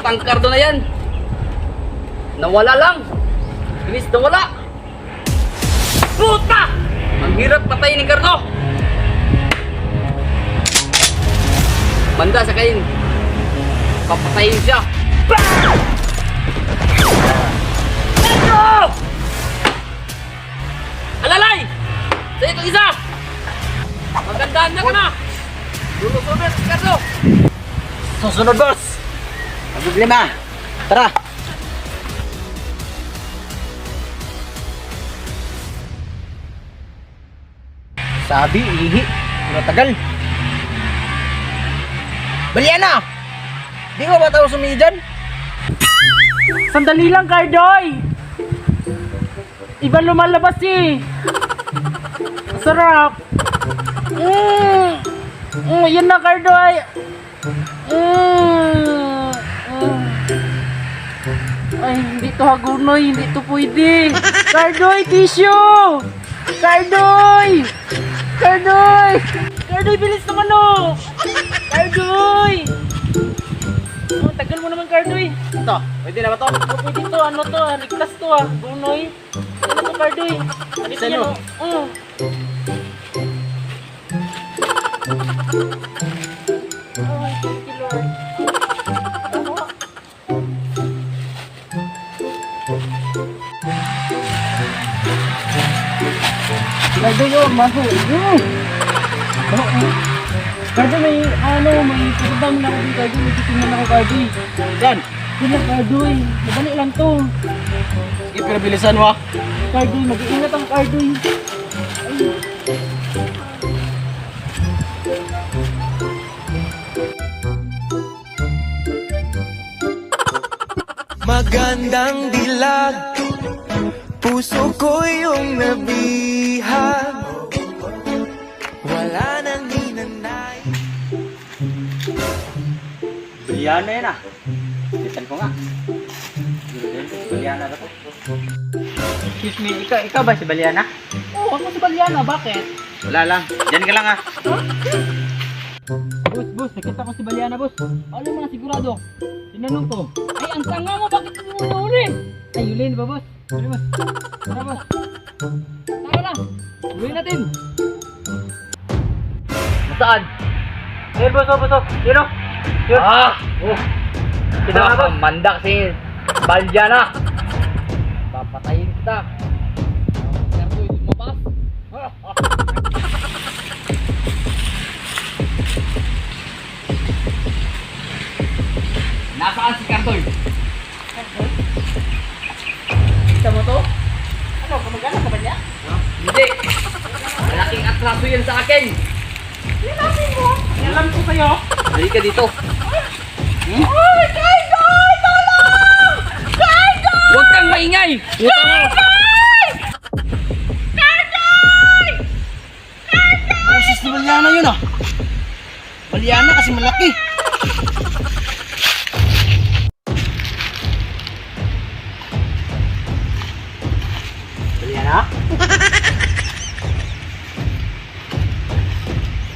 ang kardo na yan. Nawala lang. Bilis nawala. Puta! Ang hirap patayin ni kardo. Banda sa kain. Papatayin siya. Let's Alalay! Sa itong isa! Magandaan na ka na! Lulusunod si Cardo! Susunod, boss! Ang problema! Tara! Sabi, ihi. Pero tagal. Baliana! Di ko ba tao sumili dyan? Sandali lang, Cardoy! Iba lumalabas eh! Sarap! Yan na, Cardoy! Ay, hindi to hagunoy, hindi to pwede! Cardoy, tissue! Cardoy! Cardoy! Cardoy, bilis naman oh! Cardoy! Oh, tagal mo naman, Cardoy! Ito, pwede na ba to? Oh, pwede to, ano to, ligtas to ah, Brunoy. Ano to, Cardoy? Ano Saan yan, mo? oh. Ay, thank you, Lord. Ano? Cardoy, oh, maho. Cardoy, may, may pagdam na ako dito, Cardoy. May titingnan ako, Cardoy. Yan! Yun lang, Cardoy. Madali lang to. Sige, pero bilisan mo ah. Cardoy, mag-iingat ang Cardoy. Magandang dilag, puso ko yung nabihag. Wala nang hinanay. Baliana yan ah. Lisan ko nga. Baliana ba to? Excuse me, ikaw ba si Baliana? Oo, ako si Baliana. Bakit? Wala lang. Diyan ka lang ah. Boss, nakita ko si Baliana, boss. Ano mo na sigurado? Tinanong ko. Ay, ang tanga mo, bakit mo nahuli? Ay, yulin ba, boss? Huli, boss. Tara, boss. Tara na. Huli natin. Saan? Ayun, boss, boss. Yun o. Yun. Ah! Kita na, boss. Manda kasi Baljana. Papatayin kita. Cardo, lumabas. Nasaan si Cardoy? Kita mo to? Ano, kamagana ka ba niya? Hindi. Malaking atraso yan sa akin. Tinapin mo. Alam ko sa'yo. Dali ka dito. Ay, Cardoy! Tulong! Cardoy! Huwag kang maingay. Boses ni Baliana yun ah. Baliana kasi malaki. Baliana?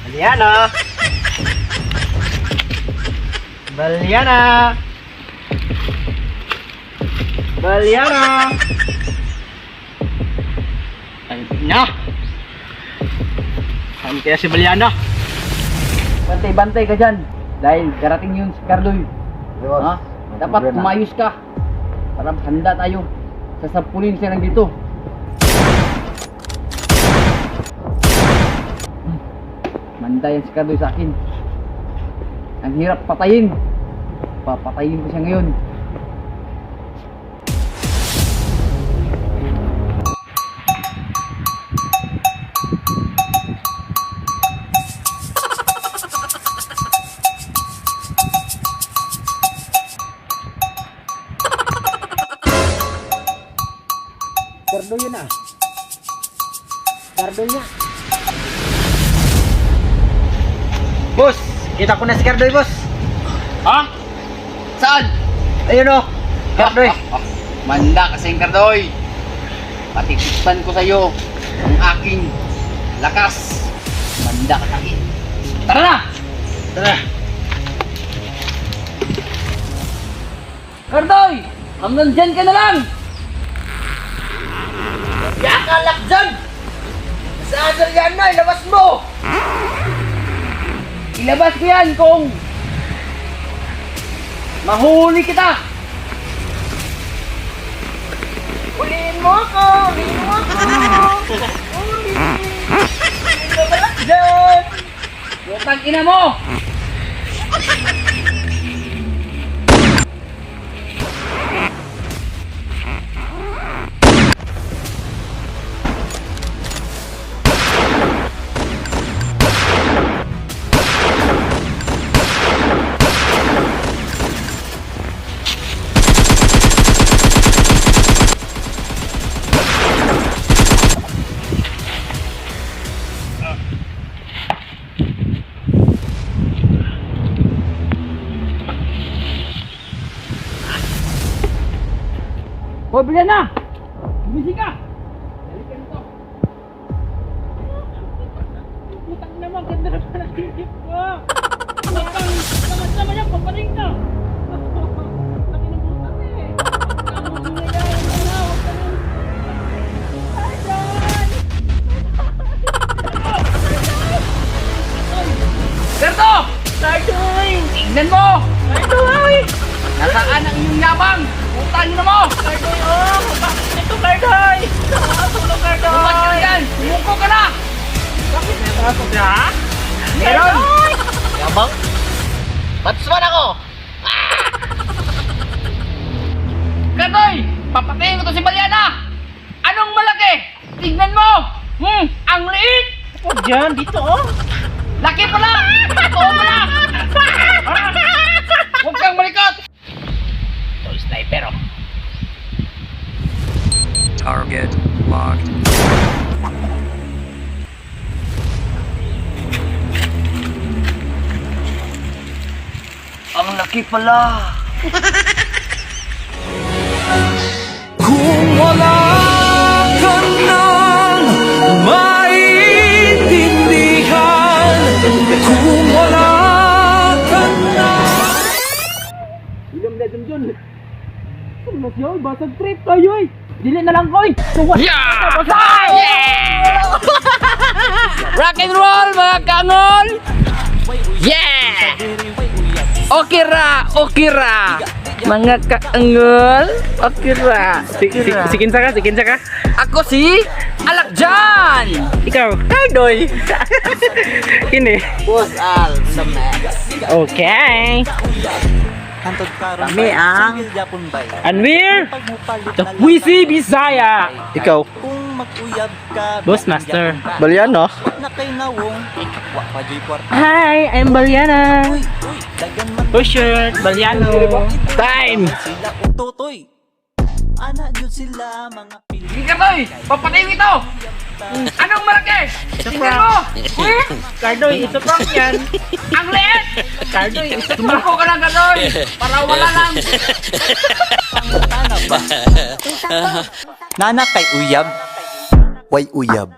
Baliana? Baliana? Baliana? Ay na! Saan kaya si Baliana? Bantay-bantay ka dyan. Dahil darating yun si Cardoy. Ha? Dapat umayos ka. Para handa tayo. Sasapulin siya lang dito. Manda yan si Cardoy sa akin. Ang hirap patayin. Papatayin ko siya ngayon. Cardo yun ah. Cardo niya. Boss, kita ko na si Cardoy, boss. Ha? Saan? Ayun oh, Cardoy. Manda kasing Cardoy. Patitikpan ko sa'yo ang aking lakas. Manda ka sakin. Tara na! Tara. Kardoy! Hanggang dyan ka na lang! Yakalak dyan! Saan yan na? Ilabas mo! Ilabas ko yan kung mahuli kita! Huliin mo ako! Huliin mo ako! Huliin! Ilabas dyan! Butang ina mo! Hoy, bilihan na! Gumising ka! Balikan mo to! Putang naman, ganda na pala titip ko. Lakas naman yan, paparing ka. Laki ng butang eh. Huwag ka nang... Berto! Kardoy! Tignan mo! Kardoy! Nasaan ang iyong yabang? Putang ina mo! Kardoy, oh! Ito, Kardoy! Tulong, Kardoy! Bumat ka na yan! Sumuko ka na! Bakit may pasok na? Meron! Yabang? Batsman ako! Kardoy! Papatayin ko to si Balyana! Anong malaki? Tignan mo! Ang liit! Oh, dyan, dito, oh! Laki pala! Totoo pala! Huwag kang malikot! Ito, sniper oh. Target locked. Ang laki pala! Kung wala ka nang maintindihan, kung wala ka nang William na dun dun. Ano mas yun? Basag trip kayo eh! Dili na lang koy! Suwat! Yeah! Rock and roll mga kangol! Yeah! Okira! Okira! Mga kaangol! Okira! Si Kinsa ka? Ako si Alakjan! Ikaw, Kardoy! Kini? Boss Al, the max. Okay! Hantod karon. Kami ang Japon bay. Anwir! Pagmupalit The Wisi Bisaya! Ikaw, Kung mag-uyab ka. Bossmaster. Balyano? Na kay nawong. Wa pa joy kwarta. Hi, I'm Balyana! Uy, dagan man. Pusher, Balyano! Time! Sila utotoy. Ana jud sila mga pili. Hindi ka boy! Papatayin ito! Anong malaki? Tingnan mo! Uy! Kardoy, ito prank yan! Ang liit! Kardoy, ito prank! Sumuko ka lang Kardoy! Para wala lang! Nana kay uyab. Way uyab.